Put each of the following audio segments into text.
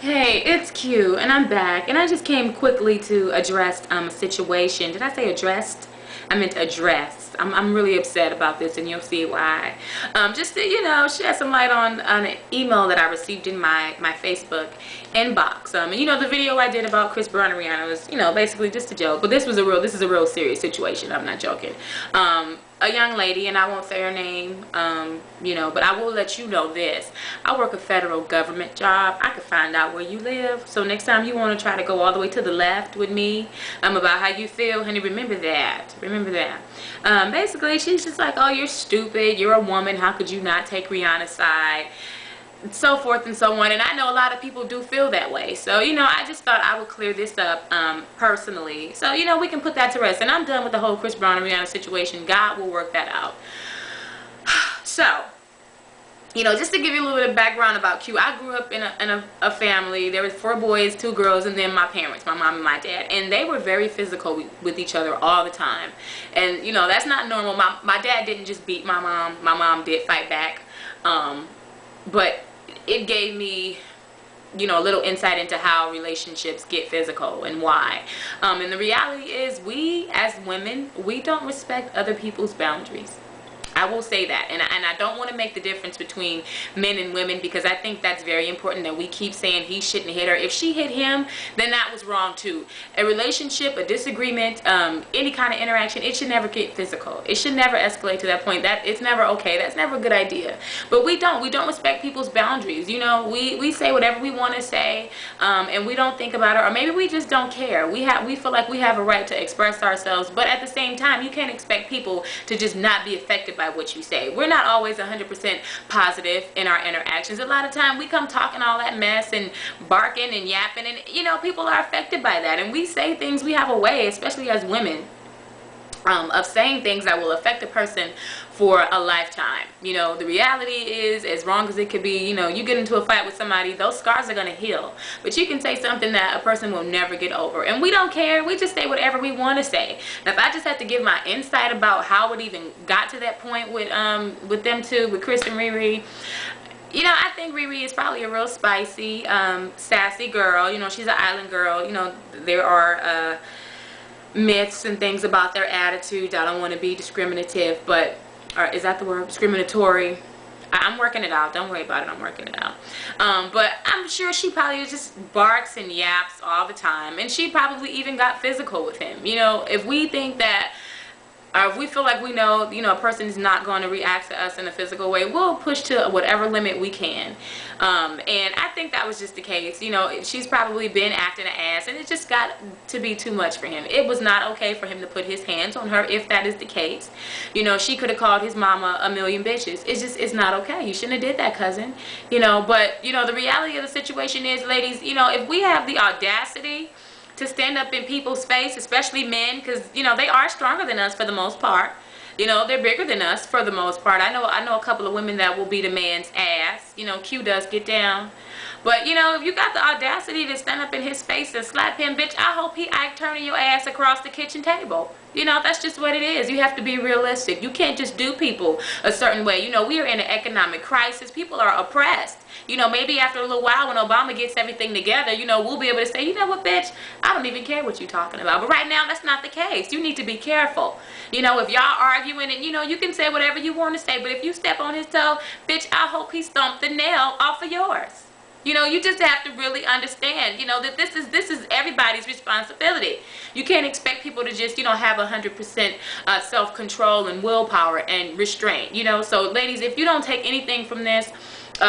Hey, it's Q, and I'm back, and I just came quickly to address a situation. Did I say addressed? I meant address. I'm really upset about this, and you'll see why. Just to, shed some light on an email that I received in my Facebook inbox. And the video I did about Chris Brown and Rihanna was, basically just a joke. But this is a real serious situation. I'm not joking. A young lady, and I won't say her name, but I will let you know this. I work a federal government job. I could find out where you live. So next time you want to try to go all the way to the left with me about how you feel, honey, remember that. Remember that. Basically, she's just like, oh, you're stupid. You're a woman. How could you not take Rihanna's side? So forth and so on. And I know a lot of people do feel that way. So, I just thought I would clear this up personally. So, we can put that to rest. And I'm done with the whole Chris Brown and Rihanna situation. God will work that out. So, just to give you a little bit of background about Q, I grew up in a family. There was 4 boys, 2 girls, and then my parents, my mom and my dad. And they were very physical with each other all the time. And, that's not normal. My dad didn't just beat my mom. My mom did fight back. But it gave me, a little insight into how relationships get physical and why. And the reality is, we as women, we don't respect other people's boundaries. I will say that, and I don't want to make the difference between men and women, because I think that's very important that we keep saying he shouldn't hit her. If she hit him, then that was wrong too. A relationship, a disagreement, any kind of interaction, it should never get physical. It should never escalate to that point. That it's never okay. That's never a good idea. But we don't respect people's boundaries. We say whatever we want to say, and we don't think about it, or maybe we just don't care. We feel like we have a right to express ourselves, but at the same time, you can't expect people to just not be affected by what you say. We're not always 100% positive in our interactions. A lot of time we come talking all that mess and barking and yapping, and people are affected by that, and we say things. We have a way, especially as women, of saying things that will affect a person for a lifetime. The reality is, as wrong as it could be, you get into a fight with somebody, those scars are going to heal. But you can say something that a person will never get over. And we don't care. We just say whatever we want to say. Now, if I just have to give my insight about how it even got to that point with them two, with Chris and Riri, I think Riri is probably a real spicy, sassy girl. She's an island girl. There are myths and things about their attitude. I don't want to be discriminative, but is that the word? Discriminatory. I'm working it out. Don't worry about it. I'm working it out. But I'm sure she probably just barks and yaps all the time, and she probably even got physical with him. If we think that, or if we feel like we know, a person is not going to react to us in a physical way, we'll push to whatever limit we can. And I think that was just the case. She's probably been acting an ass, and it just got to be too much for him. It was not okay for him to put his hands on her, if that is the case. She could have called his mama a million bitches. It's not okay. You shouldn't have did that, cousin. But, the reality of the situation is, ladies, if we have the audacity to stand up in people's face, especially men, because they are stronger than us for the most part. They're bigger than us for the most part. I know a couple of women that will beat a man's ass. Q does get down. But if you got the audacity to stand up in his face and slap him, bitch, I hope he Ike turning your ass across the kitchen table. That's just what it is. You have to be realistic. You can't just do people a certain way. We are in an economic crisis. People are oppressed. Maybe after a little while, when Obama gets everything together, we'll be able to say, you know what, bitch, I don't even care what you're talking about. But right now, that's not the case. You need to be careful. If y'all arguing, and you can say whatever you want to say, but if you step on his toe, bitch, I hope he stomped the nail off of yours. You just have to really understand, that this is everybody's responsibility. You can't expect people to just, have 100% self-control and willpower and restraint, So, ladies, if you don't take anything from this,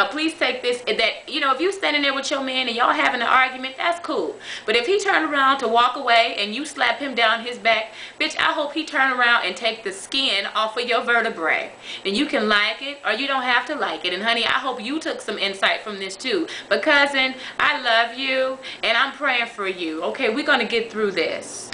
please take this, that, if you standing there with your man and y'all having an argument, that's cool. But if he turned around to walk away and you slap him down his back, bitch, I hope he turn around and take the skin off of your vertebrae. And you can like it, or you don't have to like it. And honey, I hope you took some insight from this too. But cousin, I love you, and I'm praying for you. Okay, we're going to get through this.